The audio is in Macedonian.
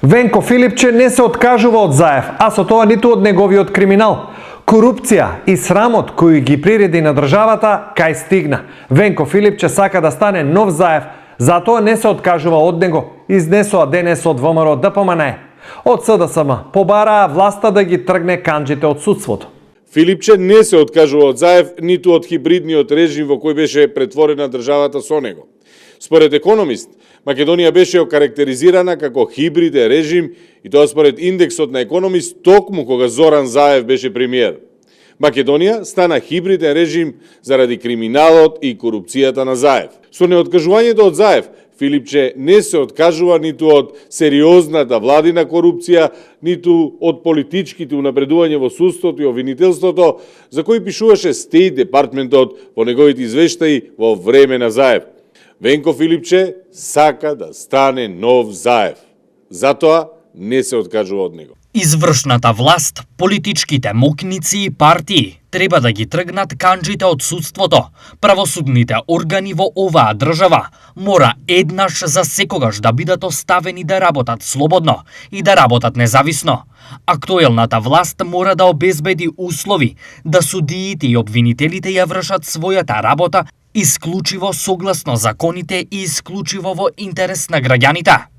Венко Филипче не се откажува од Заев, а со тоа ниту од неговиот криминал. Корупција и срамот кој ги приреди на државата кај стигна. Венко Филипче сака да стане нов Заев, затоа не се откажува од него. Изнесоа денес од ВМРО ДПМНЕ. Од СДСМ побараа власта да ги тргне канџите од судството. Филипче не се откажува од Заев, ниту од хибридниот режим во кој беше претворена државата со него. Според економист, Македонија беше окарактеризирана како хибриден режим и тоа според индексот на економист токму кога Зоран Заев беше премиер. Македонија стана хибриден режим заради криминалот и корупцијата на Заев. Со неоткажувањето од Заев, Филипче не се откажува ниту од сериозната владина корупција, ниту од политичките унапредување во судството и обвинителството, за кои пишуваше Стейт Департментот во неговите извештаи во време на Заев. Венко Филипче сака да стане нов Заев. Затоа не се откажува од него. Извршната власт, политичките мокници и партии треба да ги тргнат канџите од судството. Правосудните органи во оваа држава мора еднаш за секогаш да бидат оставени да работат слободно и да работат независно. Актуелната власт мора да обезбеди услови да судиите и обвинителите ја вршат својата работа исклучиво согласно законите и исклучиво во интерес на граѓаните.